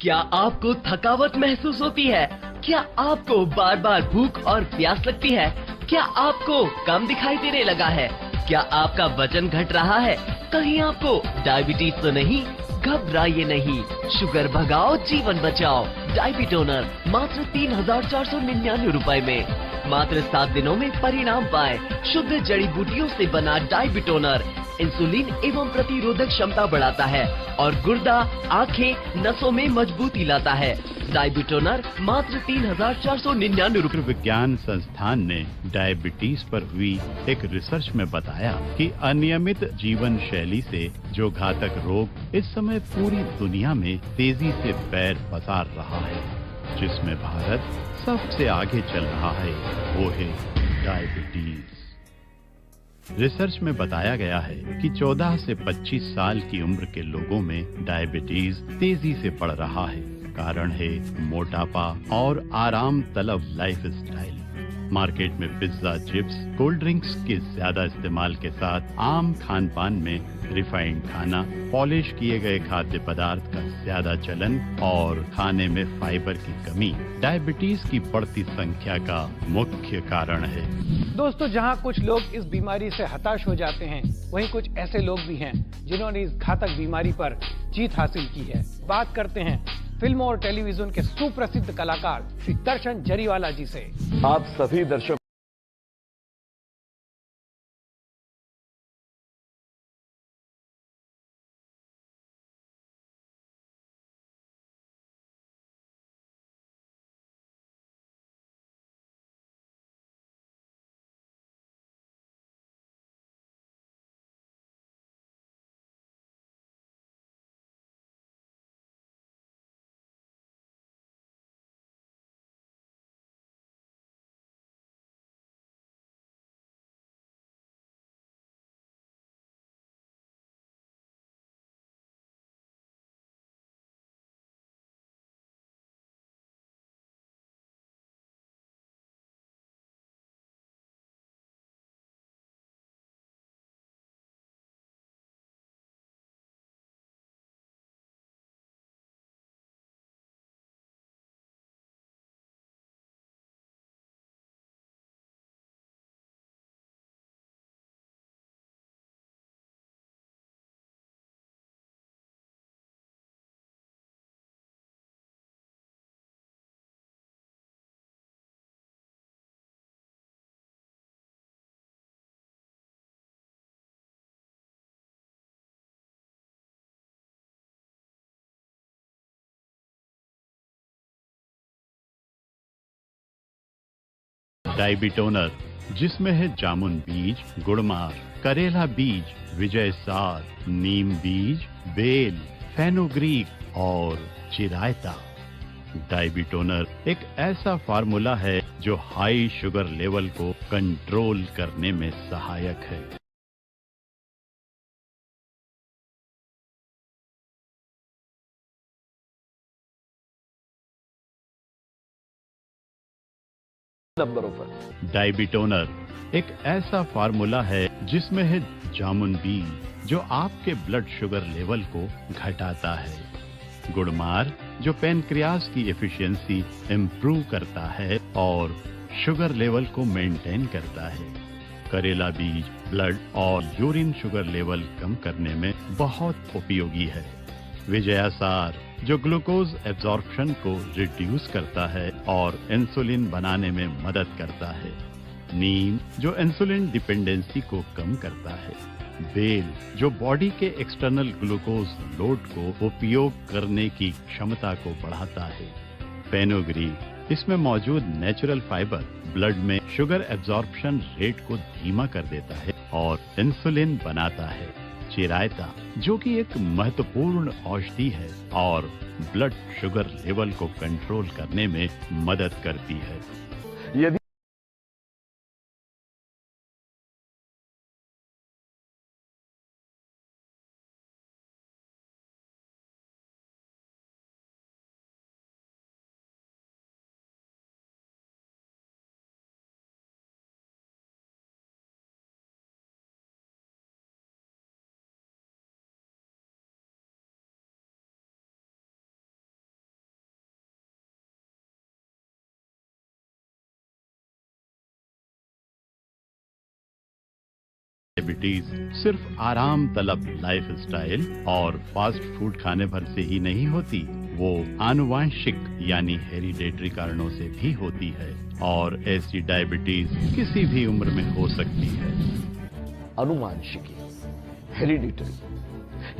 क्या आपको थकावट महसूस होती है? क्या आपको बार बार भूख और प्यास लगती है? क्या आपको कम दिखाई देने लगा है? क्या आपका वजन घट रहा है? कहीं आपको डायबिटीज तो नहीं? घबराइए नहीं, शुगर भगाओ, जीवन बचाओ। डायबिटोनर मात्र 3,499 रुपए में। मात्र 7 दिनों में परिणाम पाए। शुद्ध जड़ी बूटियों से बना डायबिटोनर इंसुलिन एवं प्रतिरोधक क्षमता बढ़ाता है और गुर्दा, आंखें, नसों में मजबूती लाता है। डायबिटोनर मात्र 3,499 रुपए। विज्ञान संस्थान ने डायबिटीज पर हुई एक रिसर्च में बताया कि अनियमित जीवन शैली से जो घातक रोग इस समय पूरी दुनिया में तेजी से पैर पसार रहा है, जिसमें भारत सबसे आगे चल रहा है, वो है डायबिटीज। रिसर्च में बताया गया है कि 14 से 25 साल की उम्र के लोगों में डायबिटीज तेजी से बढ़ रहा है। कारण है मोटापा और आराम तलब लाइफस्टाइल। मार्केट में पिज्जा, चिप्स, कोल्ड ड्रिंक्स के ज्यादा इस्तेमाल के साथ आम खान पान में रिफाइंड खाना, पॉलिश किए गए खाद्य पदार्थ का ज्यादा चलन और खाने में फाइबर की कमी डायबिटीज की बढ़ती संख्या का मुख्य कारण है। दोस्तों, जहां कुछ लोग इस बीमारी से हताश हो जाते हैं, वहीं कुछ ऐसे लोग भी हैं जिन्होंने इस घातक बीमारी पर जीत हासिल की है। बात करते हैं फिल्म और टेलीविजन के सुप्रसिद्ध कलाकार श्री दर्शन जरीवाला जी से। आप सभी दर्शकों डायबिटोनर, जिसमें है जामुन बीज, गुड़मार, करेला बीज, विजय सार, नीम बीज, बेल, फेनुग्रीक और चिरायता। डायबिटोनर एक ऐसा फार्मूला है जो हाई शुगर लेवल को कंट्रोल करने में सहायक है। नंबरों पर डायबिटोनर एक ऐसा फार्मूला है जिसमें है जामुन बीज, जो आपके ब्लड शुगर लेवल को घटाता है। गुड़मार, जो पेनक्रियास की एफिशिएंसी इंप्रूव करता है और शुगर लेवल को मेंटेन करता है। करेला बीज ब्लड और यूरिन शुगर लेवल कम करने में बहुत उपयोगी है। विजयासार, जो ग्लूकोज एब्जॉर्प्शन को रिड्यूस करता है और इंसुलिन बनाने में मदद करता है। नीम, जो इंसुलिन डिपेंडेंसी को कम करता है। बेल, जो बॉडी के एक्सटर्नल ग्लूकोज लोड को उपयोग करने की क्षमता को बढ़ाता है। फेनुग्रीक, इसमें मौजूद नेचुरल फाइबर ब्लड में शुगर एब्जॉर्प्शन रेट को धीमा कर देता है और इंसुलिन बनाता है। चिरायता, जो कि एक महत्वपूर्ण औषधि है और ब्लड शुगर लेवल को कंट्रोल करने में मदद करती है। यदि डायबिटीज सिर्फ आराम तलब लाइफस्टाइल और फास्ट फूड खाने भर से ही नहीं होती, वो आनुवांशिक यानी हेरिडेटरी कारणों से भी होती है और ऐसी डायबिटीज किसी भी उम्र में हो सकती है। अनुवांशिकी, हेरिडिटरी,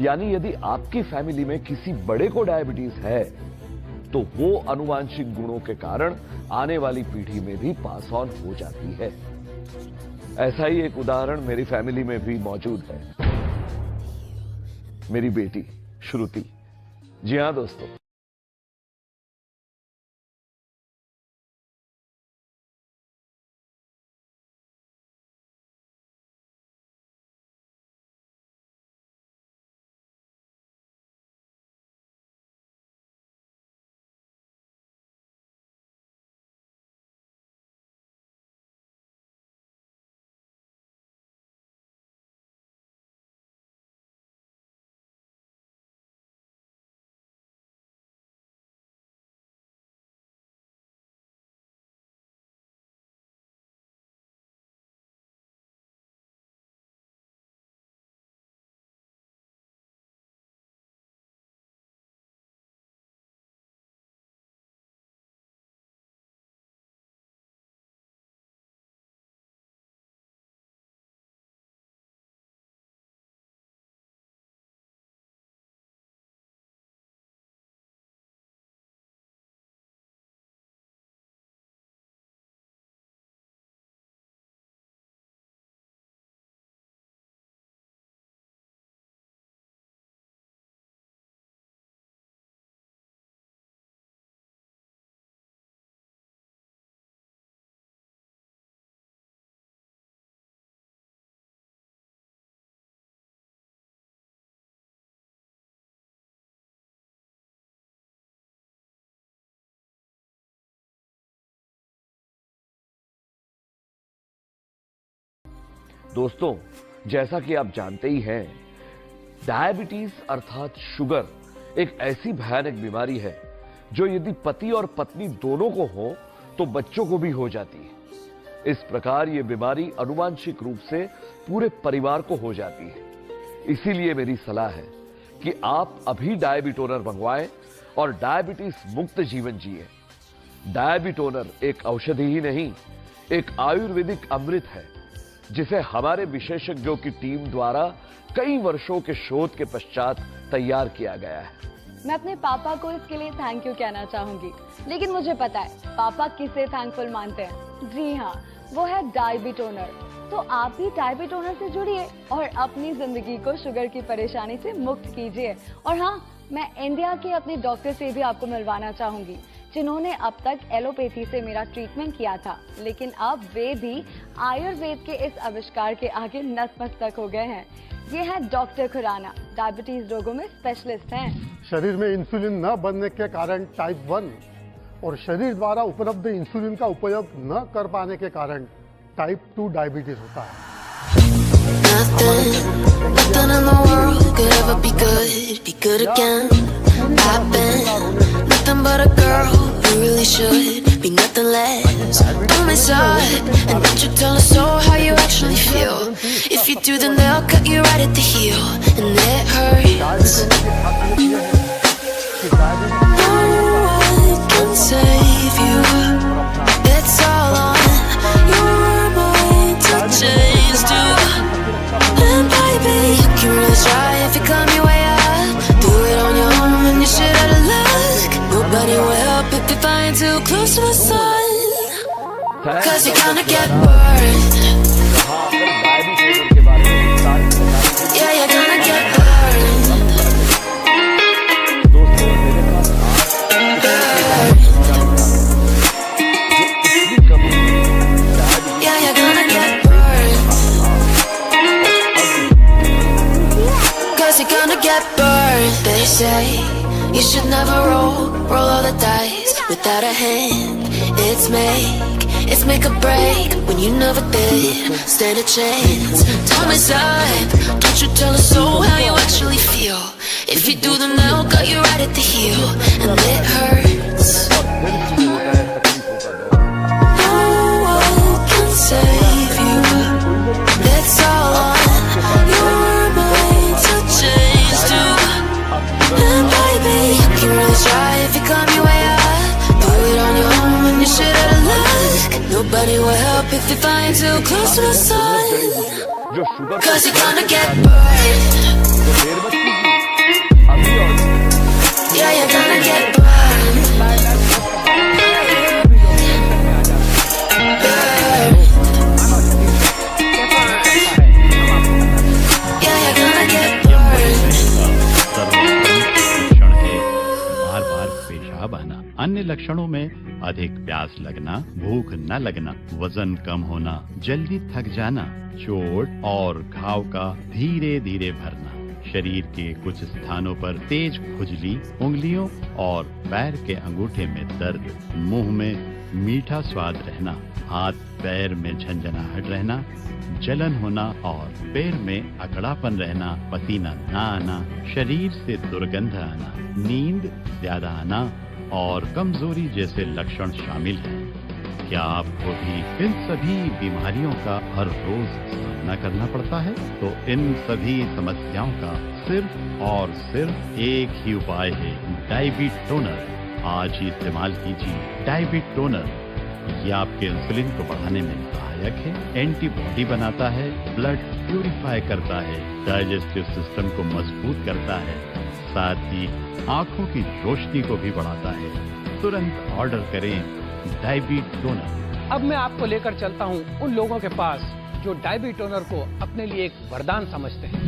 यानी यदि आपकी फैमिली में किसी बड़े को डायबिटीज है तो वो अनुवांशिक गुणों के कारण आने वाली पीढ़ी में भी पास ऑन हो जाती है। ऐसा ही एक उदाहरण मेरी फैमिली में भी मौजूद है। मेरी बेटी श्रुति। जी हां दोस्तों, दोस्तों, जैसा कि आप जानते ही हैं, डायबिटीज अर्थात शुगर एक ऐसी भयानक बीमारी है जो यदि पति और पत्नी दोनों को हो तो बच्चों को भी हो जाती है। इस प्रकार यह बीमारी आनुवांशिक रूप से पूरे परिवार को हो जाती है। इसीलिए मेरी सलाह है कि आप अभी डायबिटोनर मंगवाएं और डायबिटीज मुक्त जीवन जिए। डायबिटोनर एक औषधि ही नहीं, एक आयुर्वेदिक अमृत है जिसे हमारे विशेषज्ञों की टीम द्वारा कई वर्षों के शोध के पश्चात तैयार किया गया है। मैं अपने पापा को इसके लिए थैंक यू कहना चाहूंगी, लेकिन मुझे पता है पापा किसे थैंकफुल मानते हैं। जी हाँ, वो है डायबिटोनर। तो आप भी डायबिटोनर से जुड़िए और अपनी जिंदगी को शुगर की परेशानी से मुक्त कीजिए। और हाँ, मैं इंडिया के अपने डॉक्टर से भी आपको मिलवाना चाहूंगी जिन्होंने अब तक एलोपैथी से मेरा ट्रीटमेंट किया था, लेकिन अब वे भी आयुर्वेद के इस आविष्कार के आगे नतमस्तक हो गए हैं। ये है डॉक्टर खुराना, डायबिटीज रोगों में स्पेशलिस्ट हैं। शरीर में इंसुलिन न बनने के कारण टाइप 1 और शरीर द्वारा उपलब्ध इंसुलिन का उपयोग न कर पाने के कारण टाइप 2 डायबिटीज होता है। Nothing in the world could ever be good again. I've been nothing but a girl who really should be nothing less. On my side, and don't you tell us so how you actually feel. If you do, then they'll cut you right at the heel, and it hurts. No one can save you. It's all on your mind to change too. And baby, you can really try if you climb your way up. Do it on your own and you shit out of luck. Nobody will help if you're flying too close to the sun. Cause you're gonna get burned. Yeah, you're gonna get burned. Yeah, you're gonna get burned. Cause you're gonna get burned. They say you should never roll all the dice without a hand. It's make or break when you never did stand a chance. Time is up, don't you tell us so how you actually feel. If you do, then they'll cut you right at the heel, and it hurts. No one can save you. It's all on but it will help if you're flying too close to the sun. जो sugar Cause you're gonna get burned. तो देर मत कीजिए, अभी और Yeah, you're gonna get burned. Yeah, you're gonna get burned. सर्वोत्तम लक्षण है बार बार पेशाब आना। अन्य लक्षणों में अधिक प्यास लगना, भूख न लगना, वजन कम होना, जल्दी थक जाना, चोट और घाव का धीरे धीरे भरना, शरीर के कुछ स्थानों पर तेज खुजली, उंगलियों और पैर के अंगूठे में दर्द, मुंह में मीठा स्वाद रहना, हाथ पैर में झंझनाहट रहना, जलन होना और पैर में अकड़ापन रहना, पसीना न आना, शरीर से दुर्गंध आना, नींद ज्यादा आना और कमजोरी जैसे लक्षण शामिल हैं। क्या आपको भी इन सभी बीमारियों का हर रोज सामना करना पड़ता है? तो इन सभी समस्याओं का सिर्फ और सिर्फ एक ही उपाय है, डायबिटोनर। आज ही इस्तेमाल कीजिए डायबिटोनर। ये आपके इंसुलिन को बढ़ाने में सहायक है, एंटीबॉडी बनाता है, ब्लड प्यूरिफाई करता है, डाइजेस्टिव सिस्टम को मजबूत करता है, साथ ही आंखों की रोशनी को भी बढ़ाता है। तुरंत ऑर्डर करें डायबिटोनर। अब मैं आपको लेकर चलता हूं उन लोगों के पास जो डायबिटोनर को अपने लिए एक वरदान समझते हैं।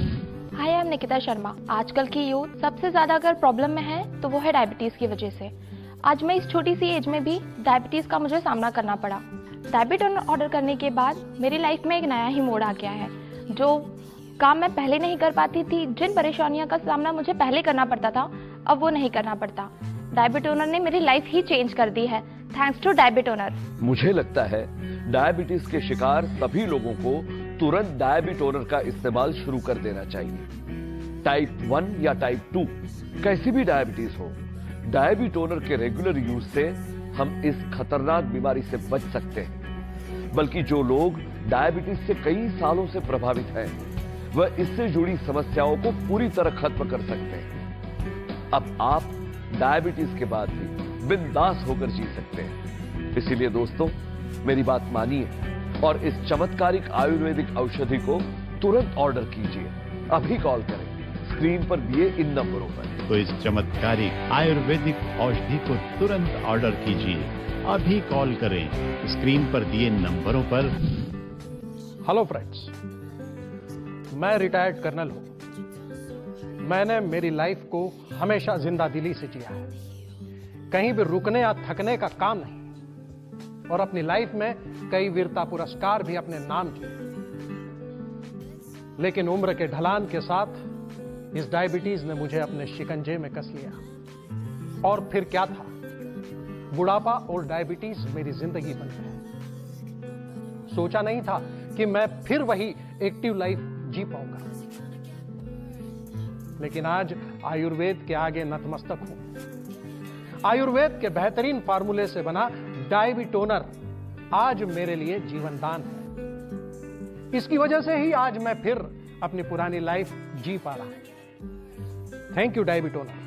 हाय, आई एम निकिता शर्मा। आजकल की यूथ सबसे ज्यादा अगर प्रॉब्लम में है तो वो है डायबिटीज की वजह से। आज मैं इस छोटी सी एज में भी डायबिटीज का मुझे सामना करना पड़ा। डायबिटोनर ऑर्डर करने के बाद मेरी लाइफ में एक नया ही मोड़ आ गया है। जो काम मैं पहले नहीं कर पाती थी, जिन परेशानियों का सामना मुझे पहले करना पड़ता था, अब वो नहीं करना पड़ता। डायबिटोनर ने मेरी लाइफ ही चेंज कर दी है, थैंक्स टू डायबिटोनर। मुझे लगता है डायबिटीज के शिकार सभी लोगों को तुरंत डायबिटोनर का इस्तेमाल शुरू कर देना चाहिए। टाइप 1 या टाइप 2 कैसी भी डायबिटीज हो, डायबिटोनर के रेगुलर यूज से हम इस खतरनाक बीमारी से बच सकते हैं। बल्कि जो लोग डायबिटीज से कई सालों से प्रभावित हैं, वह इससे जुड़ी समस्याओं को पूरी तरह खत्म कर सकते हैं। अब आप डायबिटीज के बाद भी बिंदास होकर जी सकते हैं। इसीलिए दोस्तों, मेरी बात मानिए और इस चमत्कारिक आयुर्वेदिक औषधि को तुरंत ऑर्डर कीजिए। अभी कॉल करें स्क्रीन पर दिए इन नंबरों पर। तो इस चमत्कारिक आयुर्वेदिक औषधि को तुरंत ऑर्डर कीजिए। अभी कॉल करें स्क्रीन पर दिए नंबरों पर। हेलो फ्रेंड्स, मैं रिटायर्ड कर्नल हूं। मैंने मेरी लाइफ को हमेशा जिंदा दिली से जिया है, कहीं भी रुकने या थकने का काम नहीं, और अपनी लाइफ में कई वीरता पुरस्कार भी अपने नाम किए। लेकिन उम्र के ढलान के साथ इस डायबिटीज ने मुझे अपने शिकंजे में कस लिया। और फिर क्या था, बुढ़ापा और डायबिटीज मेरी जिंदगी बन गए। सोचा नहीं था कि मैं फिर वही एक्टिव लाइफ जी पाऊंगा, लेकिन आज आयुर्वेद के आगे नतमस्तक हूं। आयुर्वेद के बेहतरीन फार्मूले से बना डायबिटोनर आज मेरे लिए जीवनदान है। इसकी वजह से ही आज मैं फिर अपनी पुरानी लाइफ जी पा रहा हूं। Thank you डायबिटोनर।